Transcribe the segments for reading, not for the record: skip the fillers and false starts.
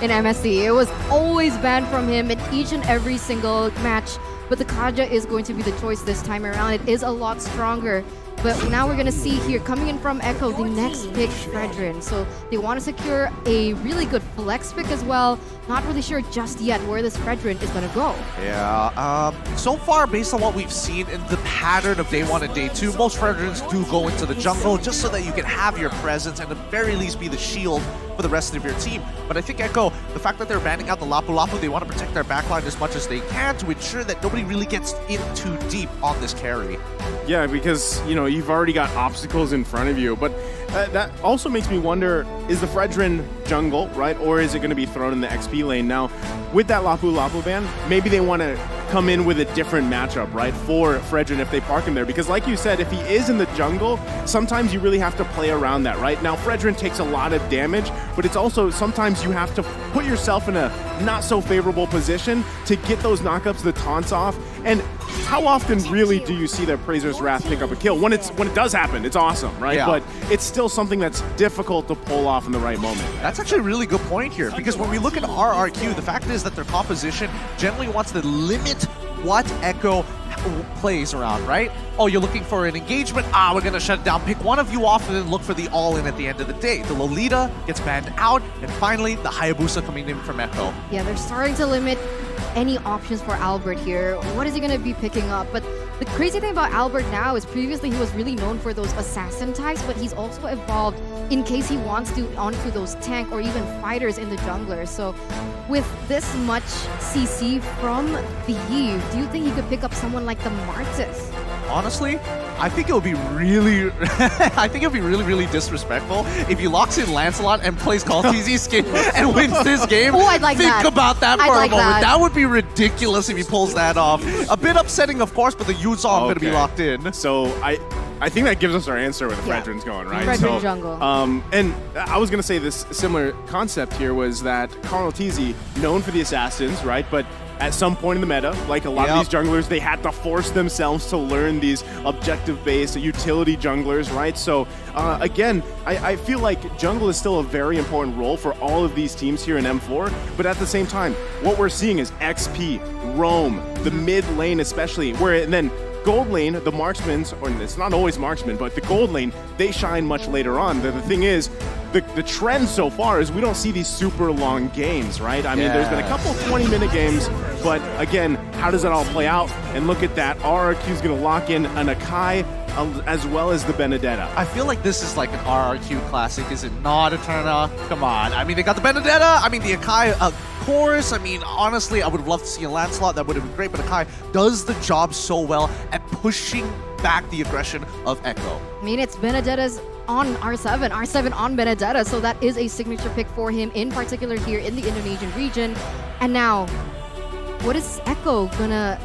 in MSC. It was always banned from him in each and every single match. But the Kaja is going to be the choice this time around. It is a lot stronger. But now we're going to see here, coming in from Echo, the next pick, Fredrin. So they want to secure a really good flex pick as well. Not really sure just yet where this Fredrin is going to go. Yeah, so far, based on what we've seen in the pattern of day 1 and day 2, most Fredrins do go into the jungle just so that you can have your presence and at the very least be the shield for the rest of your team. But I think Echo, the fact that they're banning out the Lapu Lapu, they want to protect their backline as much as they can to ensure that nobody really gets in too deep on this carry. Yeah, because, you know, you've already got obstacles in front of you. But that also makes me wonder, is the Fredrin jungle, right? Or is it going to be thrown in the XP lane? Now, with that Lapu Lapu ban, maybe they want to come in with a different matchup, right, for Fredrin if they park him there. Because like you said, if he is in the jungle, sometimes you really have to play around that, right? Now, Fredrin takes a lot of damage, but it's also sometimes you have to put yourself in a not so favorable position to get those knockups, the taunts off. And how often really do you see that Prazer's Wrath pick up a kill? When it does happen, it's awesome, right? Yeah. But it's still something that's difficult to pull off in the right moment. That's actually a really good point here, because when we look at Rrq, the fact is that their composition generally wants to limit what Echo plays around, right? Oh, you're looking for an engagement? We're going to shut it down. Pick one of you off and then look for the all-in at the end of the day. The Lolita gets banned out, and finally, the Hayabusa coming in from Echo. Yeah, they're starting to limit any options for Albert here. What is he going to be picking up? But the crazy thing about Albert now is previously he was really known for those assassin types, but he's also evolved in case he wants to onto those tank or even fighters in the jungler. So with this much CC from the Eve, do you think he could pick up someone like the Martis? Honestly, I think it would be really, really disrespectful if he locks in Lancelot and plays Call TZ skin and wins this game. Oh, I'd like Think that. about that for I'd a like moment. that. That would be ridiculous if he pulls that off. A bit upsetting, of course, but the Yu's are going to be locked in. So I think that gives us our answer where the Fredrin's going, right? Fredrin jungle. And I was going to say this similar concept here was that Carl TZ, known for the assassins, right? But at some point in the meta, like a lot of these junglers, they had to force themselves to learn these objective-based utility junglers, right? So again, I feel like jungle is still a very important role for all of these teams here in M4, but at the same time, what we're seeing is XP, roam, the mid lane especially, and then gold lane, the marksmen, or it's not always marksmen, but the gold lane, they shine much later on. The thing is, the trend so far is we don't see these super long games, right? I mean, there's been a couple 20-minute games, but again, how does it all play out? And look at that, Rrq is going to lock in an Akai as well as the Benedetta. I feel like this is like an Rrq classic, is it not, Eterna? Come on. I mean, they got the Benedetta, I mean, the Akai, of course. I mean, honestly, I would have loved to see a Lancelot. That would have been great, but Akai does the job so well at pushing back the aggression of Echo. I mean, it's Benedetta's on R7, R7 on Benedetta, so that is a signature pick for him, in particular here in the Indonesian region. And now, what is Echo gonna,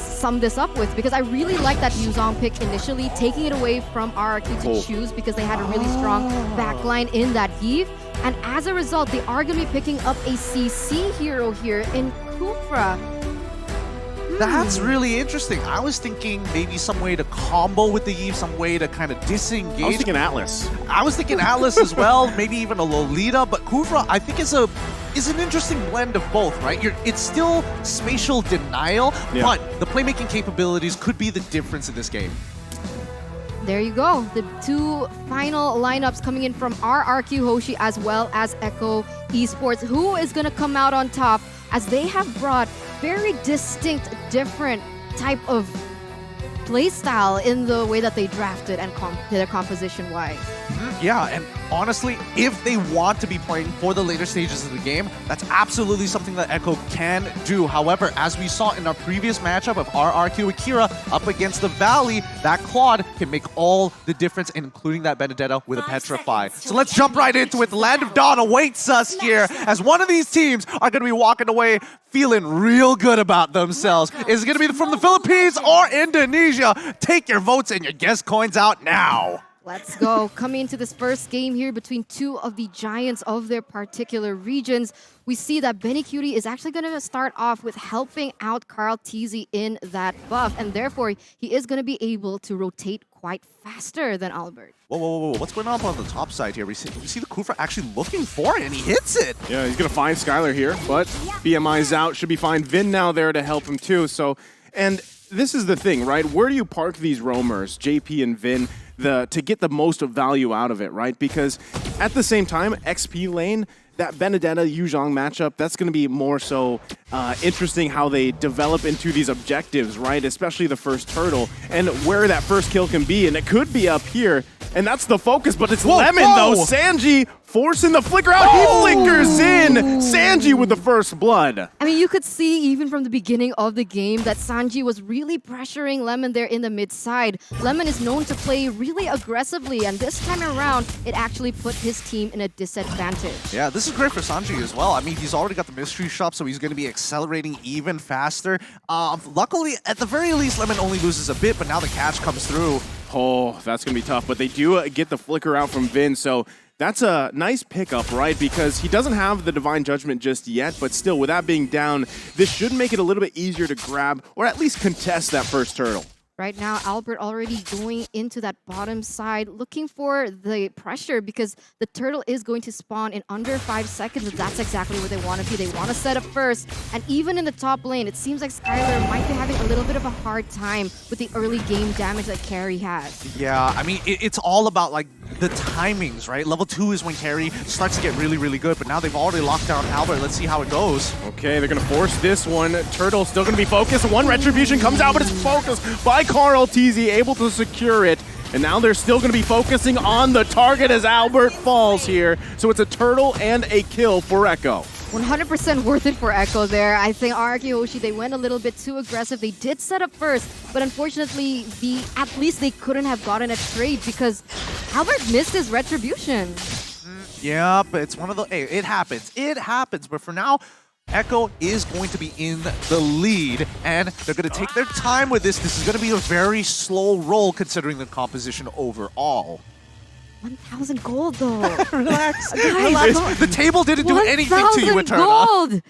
sum this up with? Because I really like that Yuzong pick initially, taking it away from Rrq to choose because they had a really strong backline in that heave. And as a result, they are gonna be picking up a CC hero here in Kufra. That's really interesting. I was thinking maybe some way to combo with the Eve, some way to kind of disengage. I was thinking Atlas. I was thinking Atlas as well, maybe even a Lolita, but Kufra I think is an interesting blend of both, right? It's still spatial denial, but the playmaking capabilities could be the difference in this game. There you go. The two final lineups coming in from Rrq Hoshi as well as Echo Esports. Who is going to come out on top, as they have brought very distinct, different type of playstyle in the way that they drafted and their composition-wise. Yeah, and honestly, if they want to be playing for the later stages of the game, that's absolutely something that Echo can do. However, as we saw in our previous matchup of Rrq Akira up against the Valley, that Claude can make all the difference, including that Benedetta with a Petrify. So let's jump right into it. The Land of Dawn awaits us here, as one of these teams are going to be walking away feeling real good about themselves. Is it going to be from the Philippines or Indonesia? Take your votes and your guess coins out now. Let's go. Coming into this first game here between two of the giants of their particular regions, we see that Benny Cutie is actually going to start off with helping out Rrq in that buff, and therefore he is going to be able to rotate quite faster than Albert. Whoa, whoa, whoa, whoa. What's going on the top side here? We see the Kufra actually looking for it, and he hits it. Yeah, he's going to find Skylar here, but BMI's out. Should be fine. Vin now there to help him too. So, and this is the thing, right? Where do you park these roamers, JP and Vin, to get the most value out of it, right? Because at the same time, XP lane, that Benedetta-Yuzhong matchup, that's going to be more so interesting how they develop into these objectives, right? Especially the first turtle and where that first kill can be. And it could be up here. And that's the focus, but it's Lemon, though. Sanji forcing the flicker out. He flickers in. Sanji with the first blood. I mean, you could see even from the beginning of the game that Sanji was really pressuring Lemon there in the mid side. Lemon is known to play really aggressively, and this time around, it actually put his team in a disadvantage. Yeah, this is great for Sanji as well. I mean, he's already got the mystery shop, so he's going to be accelerating even faster. Luckily, at the very least, Lemon only loses a bit, but now the catch comes through. Oh, that's going to be tough, but they do get the flicker out from Vin, so that's a nice pickup, right? Because he doesn't have the Divine Judgment just yet, but still, with that being down, this should make it a little bit easier to grab or at least contest that first turtle. Right now, Albert already going into that bottom side, looking for the pressure because the turtle is going to spawn in under 5 seconds, and that's exactly where they want to be. They want to set up first, and even in the top lane, it seems like Skylar might be having a little bit of a hard time with the early game damage that Carry has. Yeah, I mean, it's all about, like, the timings, right? Level 2 is when Carry starts to get really, really good, but now they've already locked down Albert. Let's see how it goes. Okay, they're going to force this one. Turtle still going to be focused. One Retribution comes out, but it's focused by Rrq, able to secure it. And now they're still going to be focusing on the target as Albert falls here. So it's a turtle and a kill for Rrq. 100% worth it for Rrq there. I think Rrq Hoshi, they went a little bit too aggressive. They did set up first, but unfortunately, at least they couldn't have gotten a trade because Albert missed his Retribution. Yeah, but it's one of the... Hey, it happens. It happens. But for now, Rrq is going to be in the lead, and they're going to take their time with this. This is going to be a very slow roll considering the composition overall. 1,000 gold though. Relax. Guys, Relax. The table didn't do anything to you, Eterna. Gold.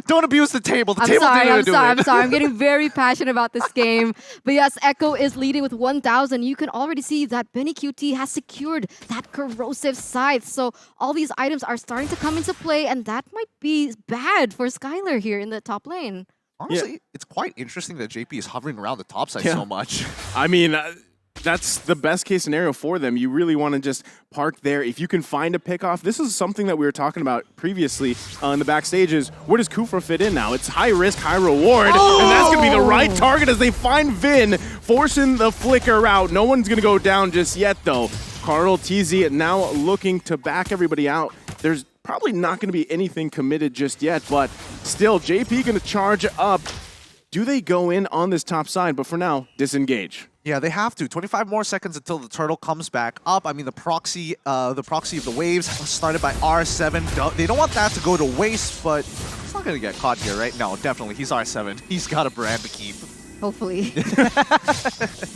Don't abuse the table. The I'm table sorry, didn't do it. I'm sorry. I'm getting very passionate about this game. But yes, Rrq is leading with 1,000. You can already see that Benny QT has secured that corrosive scythe. So all these items are starting to come into play, and that might be bad for Skylar here in the top lane. Honestly, it's quite interesting that JP is hovering around the top side so much. I mean... that's the best case scenario for them. You really want to just park there. If you can find a pickoff, this is something that we were talking about previously in the backstages. Where does Kufra fit in now? It's high risk, high reward, and that's going to be the right target as they find Vin, forcing the flicker out. No one's going to go down just yet, though. Rrq now looking to back everybody out. There's probably not going to be anything committed just yet, but still, JP going to charge up. Do they go in on this top side? But for now, disengage. Yeah, they have to. 25 more seconds until the turtle comes back up. I mean, the proxy of the waves started by R7. They don't want that to go to waste, but he's not going to get caught here, right? No, definitely. He's R7. He's got a brand to keep. Hopefully.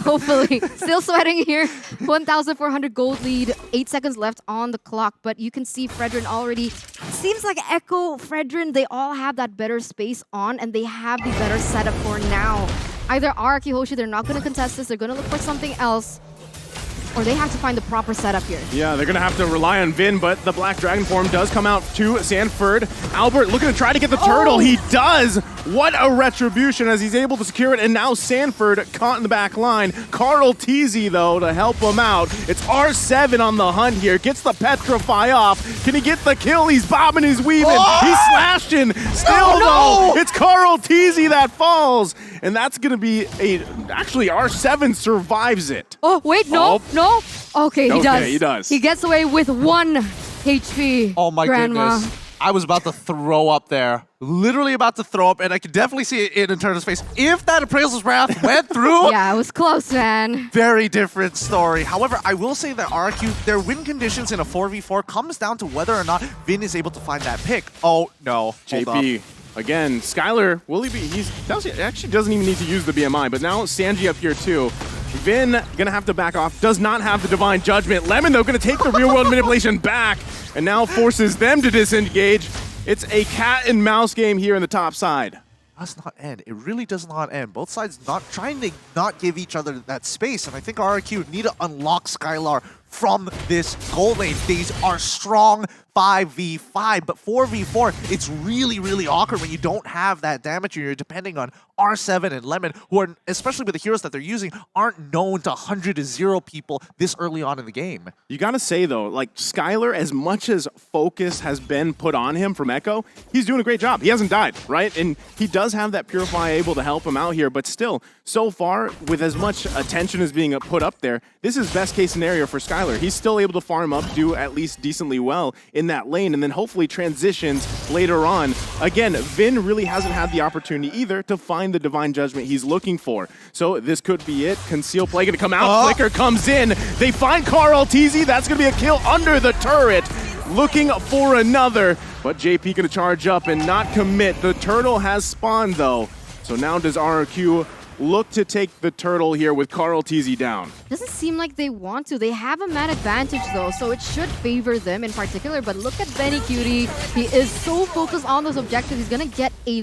Hopefully. Still sweating here. 1,400 gold lead. 8 seconds left on the clock, but you can see Fredrin already. Seems like Rrq, Fredrin, they all have that better space on, and they have the better setup for now. Either Rrq Hoshi, they're not going to contest this, they're going to look for something else, or they have to find the proper setup here. Yeah, they're going to have to rely on Vin, but the Black Dragon form does come out to Sanford. Albert looking to try to get the turtle. He does! What a retribution as he's able to secure it, and now Sanford caught in the back line. Rrq, though, to help him out. It's R7 on the hunt here. Gets the Petrify off. Can he get the kill? He's bobbing, he's weaving. He's slashing. Still, though, it's Rrq that falls. And that's going to be actually, R7 survives it. Oh, wait, no. Okay, he does. He does. He gets away with 1 HP. Oh my goodness. I was about to throw up there. Literally about to throw up, and I could definitely see it in Eterna's face. If that Appraisal's Wrath went through... Yeah, it was close, man. Very different story. However, I will say that Rrq, their win conditions in a 4v4 comes down to whether or not Vin is able to find that pick. Oh, no. JP. Again, Skylar, will he be? He actually doesn't even need to use the BMI, but now Sanji up here too. Vin gonna have to back off, does not have the Divine Judgment. Lemon, though, gonna take the real-world manipulation back, and now forces them to disengage. It's a cat and mouse game here in the top side. Does not end. It really does not end. Both sides not trying to not give each other that space, and I think RRQ need to unlock Skylar from this gold lane. These are strong 5v5, but 4v4, it's really, really awkward when you don't have that damage and you're depending on R7 and Lemon, who are, especially with the heroes that they're using, aren't known to 100-0 people this early on in the game. You gotta say, though, like, Skylar, as much as focus has been put on him from Echo, he's doing a great job. He hasn't died, right? And he does have that Purify able to help him out here, but still, so far, with as much attention as being put up there, this is best case scenario for Skylar. He's still able to farm up, do at least decently well in that lane, and then hopefully transitions later on. Again, Vin really hasn't had the opportunity either to find the Divine Judgment he's looking for. So this could be it. Conceal Play gonna come out, Flicker comes in. They find Rrq, that's gonna be a kill under the turret. Looking for another, but JP gonna charge up and not commit. The turtle has spawned though. So now does Rrq look to take the turtle here with Rrq down. Doesn't seem like they want to. They have a man advantage though, so it should favor them in particular. But look at Benny Cutie. He is so focused on those objectives. He's gonna get a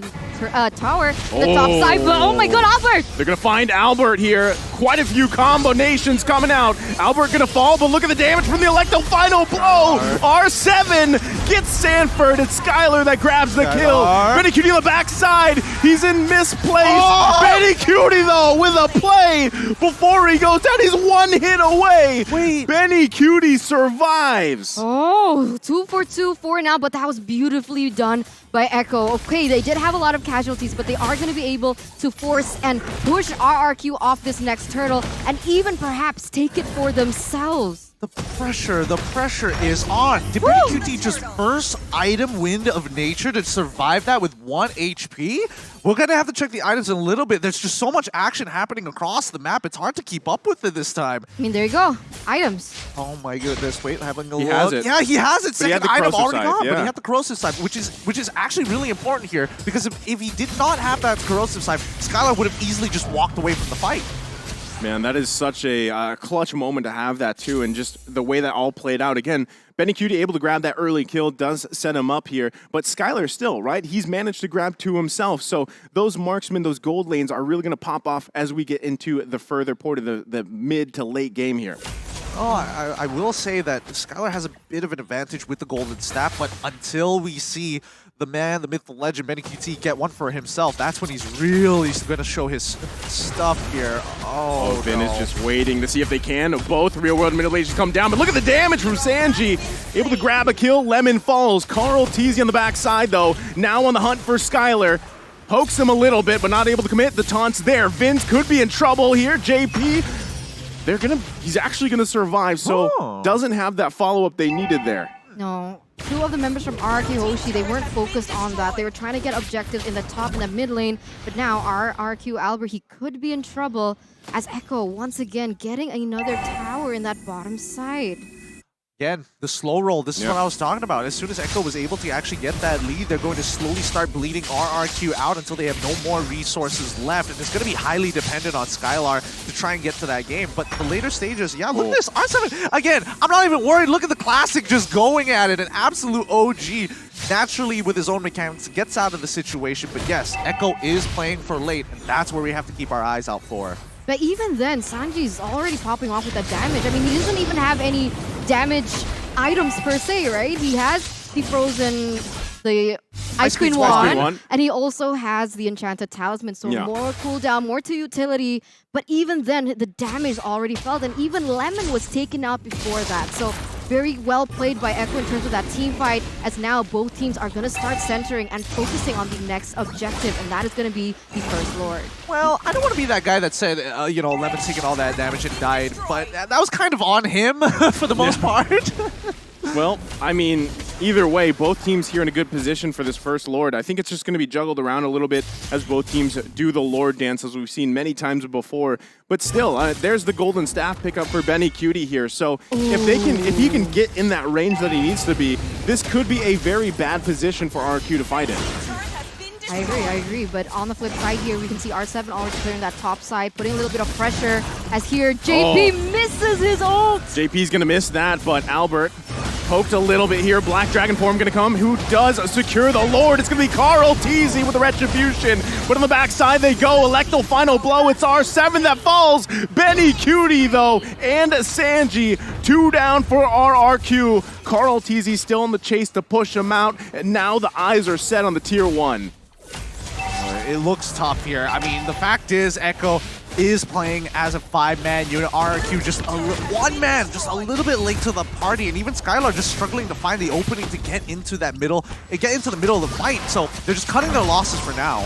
tower on the top side. But oh my god, Albert! They're gonna find Albert here. Quite a few combinations coming out. Albert gonna fall, but look at the damage from the Electo. Final blow! R7 gets Sanford. It's Skylar that grabs the kill. Benny Cutie on the backside. He's in misplaced. Benny Cutie though with a play before he goes down. He's one hit away. Wait. Benny Cutie survives. Oh, 2 for 2 for now, but that was beautifully done by Echo. Okay, they did have a lot of casualties, but they are going to be able to force and push Rrq off this next turtle and even perhaps take it for themselves. The pressure is on. Did Benny Cutie just first item Wind of Nature to survive that with 1 HP? We're gonna have to check the items in a little bit. There's just so much action happening across the map. It's hard to keep up with it this time. I mean, there you go. Items. Oh my goodness. Wait, having a look. He has it. Yeah, he has it. Second item already gone, yeah. but he had the corrosive side, which is actually really important here because if he did not have that corrosive side, Skylar would have easily just walked away from the fight. Man, that is such a clutch moment to have that too, and just the way that all played out. Again, Benny Cutie able to grab that early kill does set him up here, but Skylar still, right? He's managed to grab 2 himself, so those marksmen, those gold lanes are really going to pop off as we get into the further part of the mid to late game here. Oh, I will say that Skylar has a bit of an advantage with the golden staff, but until we see the man, the myth, the legend, Benny QT get one for himself, that's when he's really going to show his stuff here. Oh, Vin is just waiting to see if they can. Both real-world manipulations come down, but look at the damage from Sanji. Able to grab a kill, Lemon falls. Rrq on the backside, though, now on the hunt for Skylar. Pokes him a little bit, but not able to commit. The taunt's there. Vince could be in trouble here. JP, he's actually gonna survive, so doesn't have that follow-up they needed there. No. 2 of the members from Rrq Hoshi, they weren't focused on that. They were trying to get objectives in the top and the mid lane, but now Rrq Albert, he could be in trouble as Echo once again getting another tower in that bottom side. Again, the slow roll, this is what I was talking about. As soon as Echo was able to actually get that lead, they're going to slowly start bleeding Rrq out until they have no more resources left. And it's going to be highly dependent on Skylar to try and get to that game. But the later stages, yeah, look at this. R7, again, I'm not even worried. Look at the Classic just going at it. An absolute OG. Naturally, with his own mechanics, gets out of the situation. But yes, Echo is playing for late, and that's where we have to keep our eyes out for. But even then, Sanji's already popping off with that damage. I mean, he doesn't even have any damage items per se, right? He has the frozen, the Ice Queen wand, and he also has the Enchanted Talisman, so more cooldown, more to utility. But even then, the damage already felt, and even Lemon was taken out before that. So very well played by Echo in terms of that team fight, as now both teams are going to start centering and focusing on the next objective, and that is going to be the First Lord. Well, I don't want to be that guy that said, you know, Lemon's taking all that damage and died, but that was kind of on him for the most part. Well, I mean, either way, both teams here in a good position for this First Lord. I think it's just going to be juggled around a little bit as both teams do the Lord dance, as we've seen many times before. But still, there's the golden staff pickup for Benny Cutie here. So if he can get in that range that he needs to be, this could be a very bad position for Rrq to fight in. I agree. But on the flip side here, we can see R7 already clearing that top side, putting a little bit of pressure as here JP misses his ult. JP's gonna miss that, but Albert poked a little bit here. Black Dragon form gonna come. Who does secure the Lord? It's gonna be Rrq with the Retribution. But on the backside they go. Electro final blow. It's R7 that falls. Benny Cutie though, and Sanji. 2 down for Rrq. Rrq still in the chase to push him out. And now the eyes are set on the tier 1. It looks tough here. I mean, the fact is, Echo is playing as a 5-man unit. Rrq just one man, just a little bit late to the party, and even Skylar just struggling to find the opening to get into that middle, get into the middle of the fight. So they're just cutting their losses for now.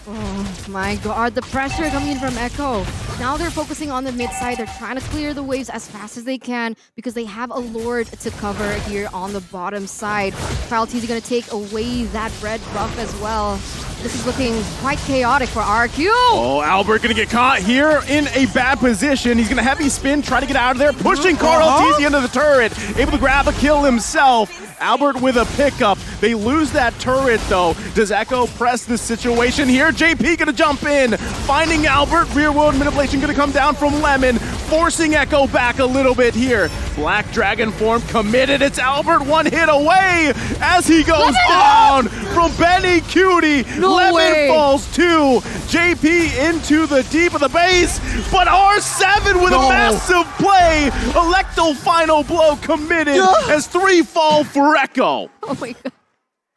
Oh my god, the pressure coming in from Echo. Now they're focusing on the mid side. They're trying to clear the waves as fast as they can because they have a Lord to cover here on the bottom side. Rrq gonna take away that red buff as well. This is looking quite chaotic for Rrq. Oh, Albert gonna get caught here in a bad position. He's gonna heavy spin, try to get out of there, pushing Rrq into the turret, able to grab a kill himself. Albert with a pickup. They lose that turret though. Does Echo press this situation here? JP gonna jump in, finding Albert. Rear world manipulation gonna come down from Lemon, forcing Echo back a little bit here. Black Dragon form committed. It's Albert 1 hit away as he goes down from Benny Cutie. No Lemon way. falls too. JP into the deep of the base, but R7 with a massive play. Electro final blow committed as 3 fall for Echo. Oh my god.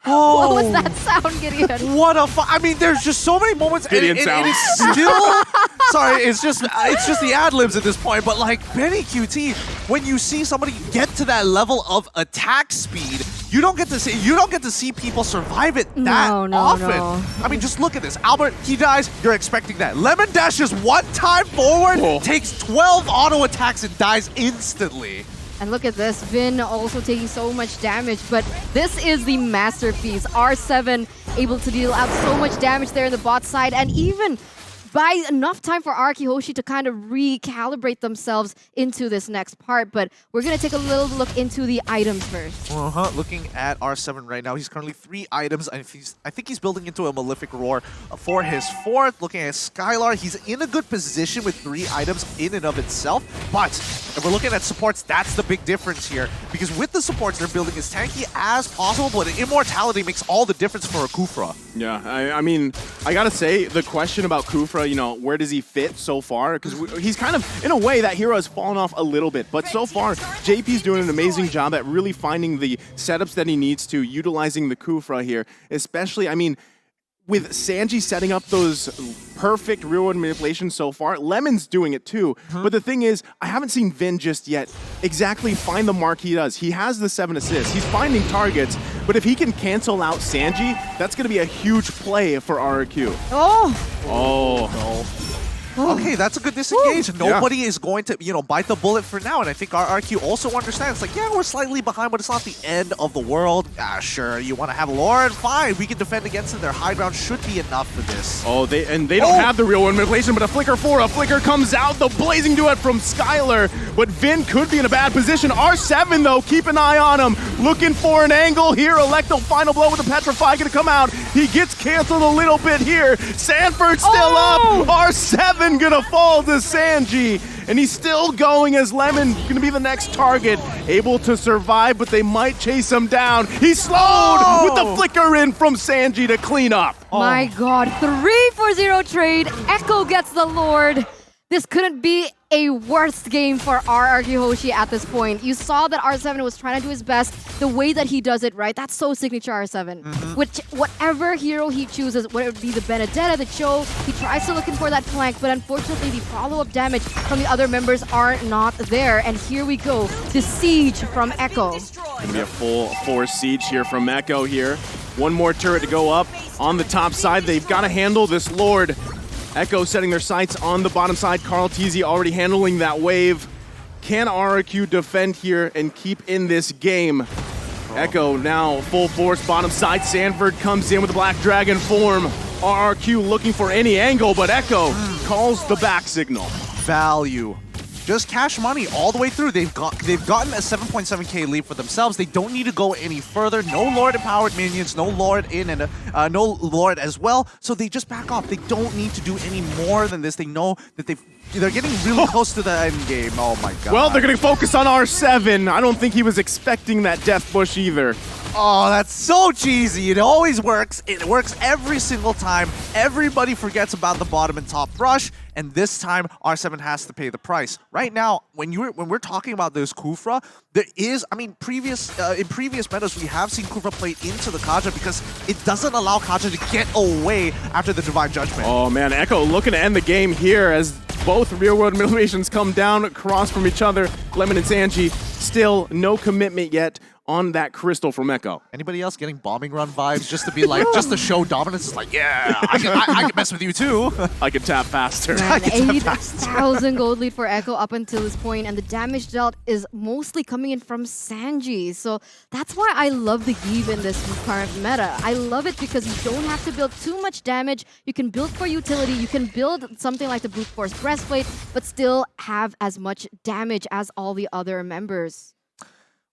Oh. What was that sound, Gideon? What a I mean, there's just so many moments. Gideon It sound. is still. Sorry, it's just the ad-libs at this point. But like Benny QT, when you see somebody get to that level of attack speed, you don't get to see people survive it that often. No. I mean, just look at this. Albert, he dies. You're expecting that. Lemon dashes one time forward, takes 12 auto attacks and dies instantly. And look at this, Vin also taking so much damage, but this is the masterpiece. R7 able to deal out so much damage there in the bot side, and even buy enough time for Rrq Hoshi to kind of recalibrate themselves into this next part. But we're going to take a little look into the items first. Looking at R7 right now, he's currently 3 items, and I think he's building into a Malefic Roar for his 4th. Looking at Skylar, he's in a good position with 3 items in and of itself, but if we're looking at supports, that's the big difference here, because with the supports, they're building as tanky as possible, but Immortality makes all the difference for a Kufra. Yeah, I mean, I gotta say, the question about Kufra, you know, where does he fit so far? Because he's kind of, in a way, that hero has fallen off a little bit. But so far, JP's doing an amazing job at really finding the setups that he needs to, utilizing the Kufra here. Especially, I mean, with Sanji setting up those perfect real-world manipulations so far, Lemon's doing it too. But the thing is, I haven't seen Vin just yet exactly find the mark he does. He has the 7 assists. He's finding targets. But if he can cancel out Sanji, that's going to be a huge play for Rrq. Okay, that's a good disengage. Nobody is going to, bite the bullet for now. And I think Rrq also understands, like, yeah, we're slightly behind, but it's not the end of the world. Sure, you want to have Lord? Fine, we can defend against it. Their high ground should be enough for this. They don't have the real one manipulation, but a flicker comes out. The blazing duet from Skylar, but Vin could be in a bad position. R7, though, keep an eye on him. Looking for an angle here. Electro final blow with the Petrify going to come out. He gets canceled a little bit here. Sanford still up. R7 gonna fall to Sanji, and he's still going as Lemon gonna be the next target, able to survive, but they might chase him down. He's slowed with the flicker in from Sanji to clean up. My god, 3-for-0 trade. Echo gets the Lord. This couldn't be a worst game for Rrq Hoshi at this point. You saw that R7 was trying to do his best. The way that he does it, right? That's so signature R7. Which, whatever hero he chooses, whether it be the Benedetta, the Cho, he tries to looking for that flank, but unfortunately the follow-up damage from the other members are not there. And here we go, the siege from Echo. Gonna be a full force siege here from Echo here. One more turret to go up on the top side. They've got to handle this Lord. Echo setting their sights on the bottom side. Rrq already handling that wave. Can Rrq defend here and keep in this game? Echo now full force bottom side. Sanford comes in with the Black Dragon form. Rrq looking for any angle, but Echo calls the back signal. Value. just cash money all the way through. They've gotten a 7.7k lead for themselves. They don't need to go any further. No Lord empowered minions, no Lord in and no Lord as well. So they just back off. They don't need to do any more than this. They know that they're getting really close to the end game. Oh my god. Well, they're going to focus on R7. I don't think he was expecting that death bush either. Oh, that's so cheesy. It always works. It works every single time. Everybody forgets about the bottom and top brush, and this time R7 has to pay the price. Right now, when we're talking about those Kufra, there is, I mean, in previous metas, we have seen Kufra play into the Kaja because it doesn't allow Kaja to get away after the Divine Judgment. Oh man, Echo looking to end the game here as both real-world motivations come down across from each other. Lemon and Sanji, still no commitment yet on that crystal from Echo. Anybody else getting bombing run vibes just to be like, just to show dominance? It's like, yeah, I can mess with you too. I can tap faster. Man, 8,000 gold lead for Echo up until this point, and the damage dealt is mostly coming in from Sanji. So that's why I love the Give in this current meta. I love it because you don't have to build too much damage. You can build for utility. You can build something like the Brute Force Breastplate, but still have as much damage as all the other members.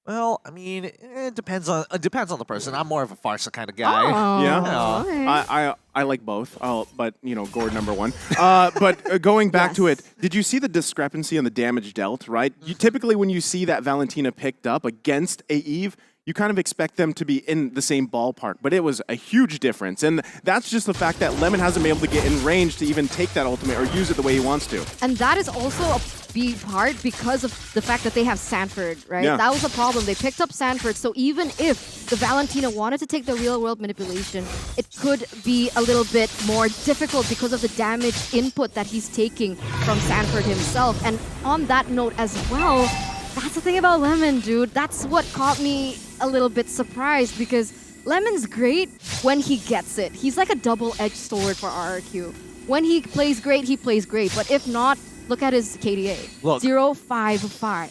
Well, I mean, it depends on the person. I'm more of a Farsa kind of guy. Oh, Yeah, okay. I like both, but you know, Gord #1. But going back to it, did you see the discrepancy on the damage dealt? Right, typically when you see that Valentina picked up against a Eve, you kind of expect them to be in the same ballpark, but it was a huge difference. And that's just the fact that Lemon hasn't been able to get in range to even take that ultimate or use it the way he wants to. And that is also a big part because of the fact that they have Sanford, right? Yeah. That was a problem. They picked up Sanford, so even if the Valentina wanted to take the real-world manipulation, it could be a little bit more difficult because of the damage input that he's taking from Sanford himself. And on that note as well, that's the thing about Lemon, dude. That's what caught me a little bit surprised because Lemon's great when he gets it. He's like a double-edged sword for Rrq. When he plays great, he plays great. But if not, look at his KDA. Look. 0.55.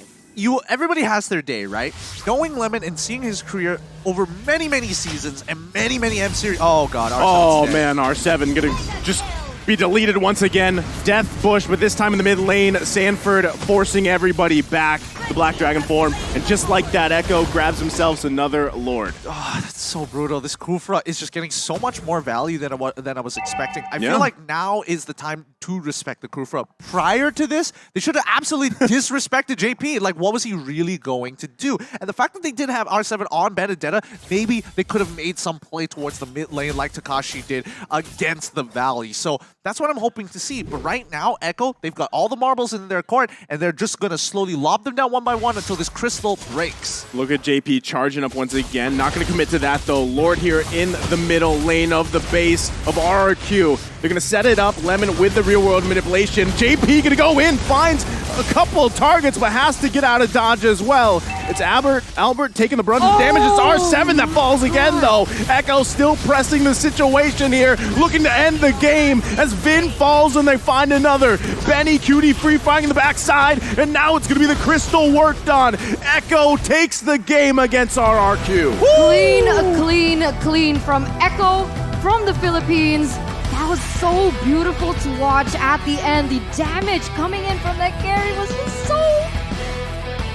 Everybody has their day, right? Knowing Lemon and seeing his career over many, many seasons and many, many M series. Oh god, R7's Oh dead. man, R7 gonna just be deleted once again. Death Bush, but this time in the mid lane, Sanford forcing everybody back. The Black Dragon form, and just like that, Echo grabs himself another Lord. Oh, that's so brutal. This Kufra is just getting so much more value than I was expecting. I feel like now is the time to respect the Kufra. Prior to this, they should have absolutely disrespected JP. Like, what was he really going to do? And the fact that they did have R7 on Benedetta, maybe they could have made some play towards the mid lane like Takashi did against the Valley. So that's what I'm hoping to see. But right now, Echo, they've got all the marbles in their court, and they're just going to slowly lob them down one by one until this crystal breaks. Look at JP charging up once again. Not going to commit to that, though. Lord here in the middle lane of the base of Rrq. They're going to set it up. Lemon with the real-world manipulation. JP going to go in, finds a couple of targets, but has to get out of dodge as well. It's Albert taking the brunt of damage. It's R7 that falls again, though. Echo still pressing the situation here, looking to end the game as Vin falls and they find another. Benny Cutie free firing in the backside, and now it's going to be the crystal worked on. Echo takes the game against Rrq. Clean from Echo from the Philippines. That was so beautiful to watch at the end. The damage coming in from that carry was just so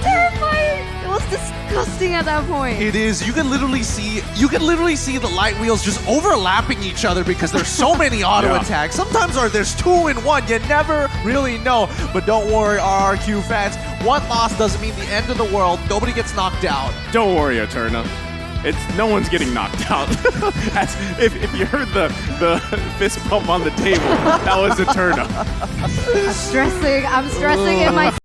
terrifying. It was disgusting at that point. It is. You can literally see the light wheels just overlapping each other because there's so many auto attacks. Sometimes there's 2 in 1. You never really know. But don't worry, Rrq fans. One loss doesn't mean the end of the world. Nobody gets knocked out. Don't worry, Eterna. No one's getting knocked out. If you heard the fist bump on the table, that was Eterna. I'm stressing in my